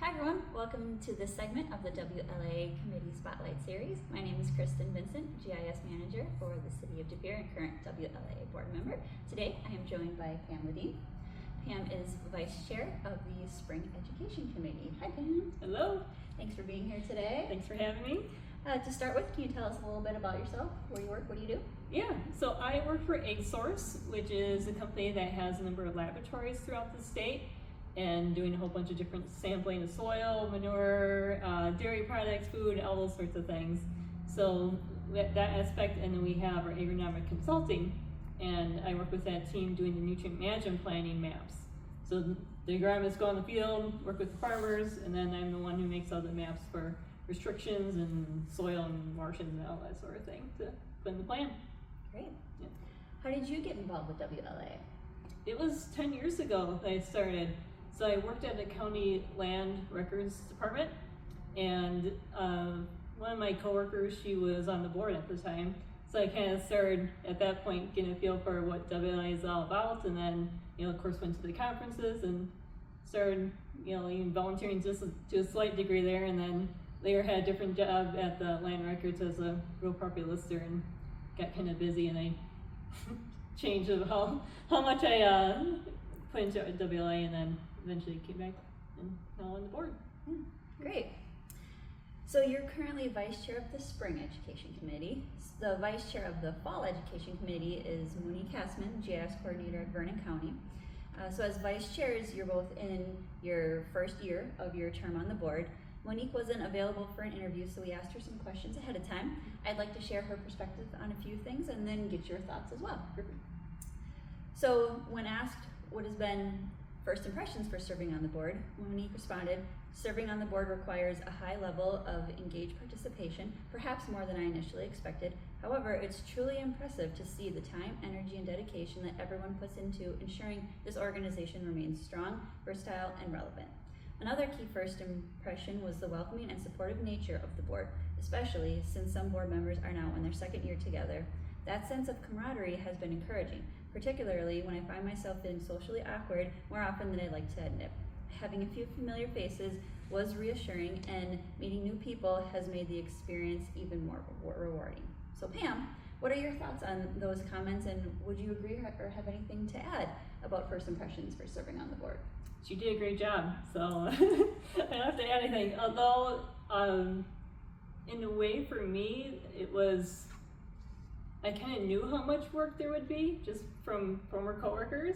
Hi everyone, welcome to this segment of the WLIA Committee Spotlight Series. My name is Kristen Vincent, GIS Manager for the City of De Pere and current WLIA Board Member. Today I am joined by Pam Ledin. Pam is Vice Chair of the Spring Education Committee. Hi Pam. Hello. Thanks for being here today. Thanks for having me. To start with, can you tell us a little bit about yourself, where you work, what do you do? Yeah, so I work for Egg Source, which is a company that has a number of laboratories throughout the state and doing a whole bunch of different sampling of soil, manure, dairy products, food, all those sorts of things. So that aspect, and then we have our agronomic consulting, and I work with that team doing the nutrient management planning maps. So the agronomists go on the field, work with the farmers, and then I'm the one who makes all the maps for restrictions and soil and marshes and all that sort of thing to put in the plan. Great. Yeah. How did you get involved with WLIA? It was 10 years ago that I started. So I worked at the county land records department, and one of my coworkers, she was on the board at the time. So I kind of started at that point getting a feel for what WLIA is all about, and then, of course went to the conferences and started, even volunteering just to a slight degree there, and then later had a different job at the land records as a real property lister and got kind of busy, and I changed of how much I put into WLIA, and then eventually came back and now on the board. Great. So you're currently Vice Chair of the Spring Education Committee. The Vice Chair of the Fall Education Committee is Monique Hassman, GIS Coordinator at Vernon County. So as Vice Chairs, you're both in your first year of your term on the board. Monique wasn't available for an interview, so we asked her some questions ahead of time. I'd like to share her perspective on a few things and then get your thoughts as well. So when asked what has been first impressions for serving on the board, Monique responded, "Serving on the board requires a high level of engaged participation, perhaps more than I initially expected. However, it's truly impressive to see the time, energy, and dedication that everyone puts into ensuring this organization remains strong, versatile, and relevant." Another key first impression was the welcoming and supportive nature of the board, especially since some board members are now in their second year together. That sense of camaraderie has been encouraging, particularly when I find myself feeling socially awkward more often than I'd like to admit. Having a few familiar faces was reassuring, and meeting new people has made the experience even more rewarding. So Pam, what are your thoughts on those comments, and would you agree or have anything to add about first impressions for serving on the board? She did a great job, so I don't have to add anything. Although, in a way for me, I kind of knew how much work there would be just from former coworkers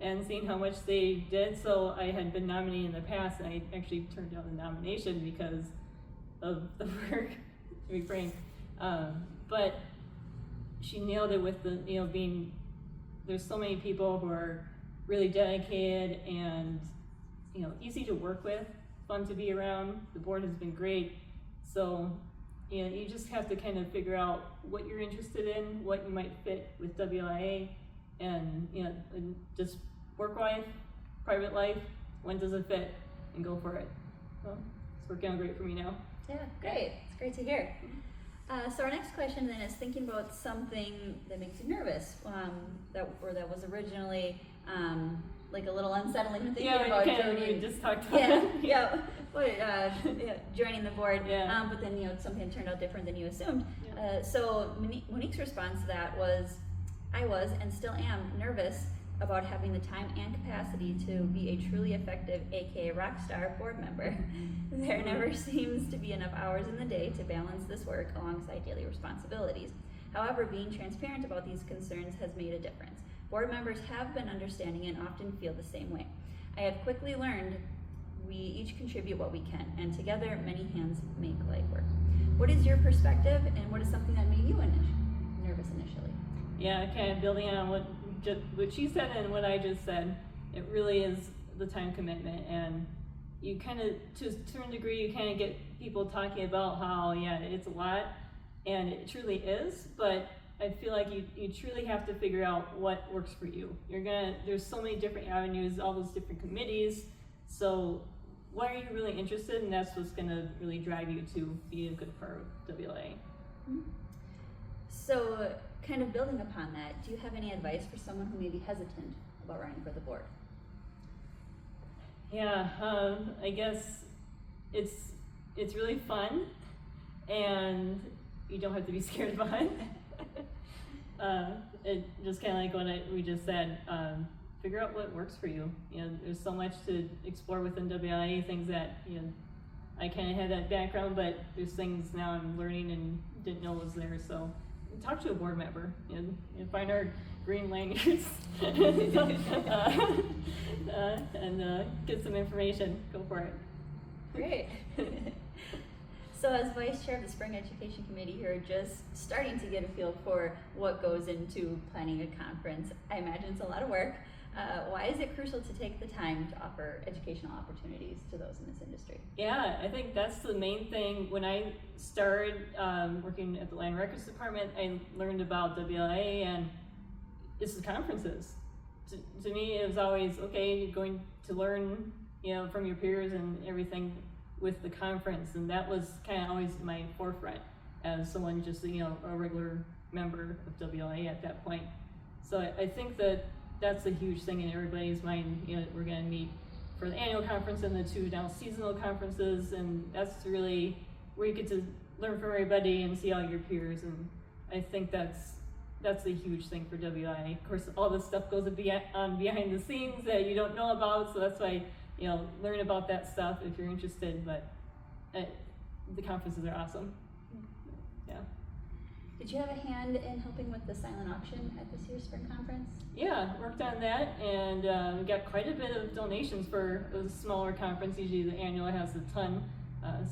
and seeing how much they did. So I had been nominated in the past, and I actually turned down the nomination because of the work, to be frank. But she nailed it with the, there's so many people who are really dedicated and, easy to work with, fun to be around. The board has been great. So, you just have to kind of figure out what you're interested in, what you might fit with WLIA, and just work life, private life, when does it fit, and go for it. So it's working out great for me now. Yeah, great. It's great to hear. So our next question then is thinking about something that makes you nervous, that was originally like a little unsettling to think about joining. We just talked about joining the board, Yeah. but then something turned out different than you assumed. Yeah. So Monique's response to that was, "I was and still am nervous about having the time and capacity to be a truly effective, aka rock star board member. There never seems to be enough hours in the day to balance this work alongside daily responsibilities. However, being transparent about these concerns has made a difference. Board members have been understanding and often feel the same way. I have quickly learned we each contribute what we can, and together many hands make light work." What is your perspective, and what is something that made you nervous initially? Yeah, kind of building on what she said and what I just said, it really is the time commitment, and you kind of, to a certain degree, you kind of get people talking about how, it's a lot, and it truly is, but I feel like you truly have to figure out what works for you. There's so many different avenues, all those different committees, so what are you really interested in? That's what's gonna really drive you to be a good part of WLIA. Mm-hmm. So kind of building upon that, do you have any advice for someone who may be hesitant about running for the board? Yeah, I guess it's really fun, and you don't have to be scared of it. It just kind of like what we just said. Figure out what works for you. You know, there's so much to explore within WLIA, things that, you know, I kind of had that background, but there's things now I'm learning and didn't know was there. So talk to a board member, and find our green lanyards and get some information. Go for it. Great. So as vice chair of the Spring Education Committee, you're just starting to get a feel for what goes into planning a conference. I imagine it's a lot of work. Why is it crucial to take the time to offer educational opportunities to those in this industry? Yeah, I think that's the main thing. When I started working at the Land Records Department, I learned about WLIA, and it's the conferences. To me, it was always, okay, you're going to learn, you know, from your peers and everything with the conference, and that was kind of always my forefront as someone just, you know, a regular member of WLIA at that point. So I think that that's a huge thing in everybody's mind. You know, we're going to meet for the annual conference and the 2 now seasonal conferences, and that's really where you get to learn from everybody and see all your peers. And I think that's a huge thing for WLIA. Of course, all this stuff goes on behind the scenes that you don't know about, so that's why, you know, learn about that stuff if you're interested. But the conferences are awesome. Yeah. Did you have a hand in helping with the silent auction at this year's spring conference? Yeah, worked on that, and we got quite a bit of donations for a smaller conference. Usually the annual has a ton,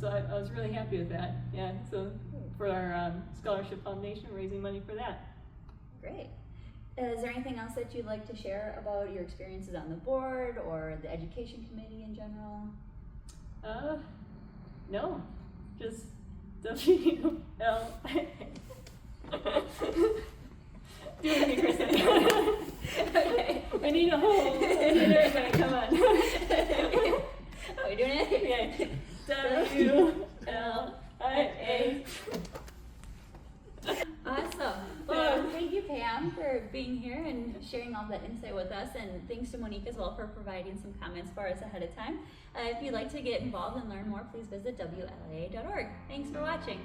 so I was really happy with that. Yeah, so for our scholarship foundation, raising money for that. Great. Is there anything else that you'd like to share about your experiences on the board or the education committee in general? No, just WLIA. Do it with me, Kristen. Okay. We need a whole. We need everybody. Come on. Are we doing it? Okay. WLIA. Awesome. Well, thank you, Pam, for being here and sharing all that insight with us, and thanks to Monique as well for providing some comments for us ahead of time. If you'd like to get involved and learn more, please visit WLIA.org. Thanks for watching.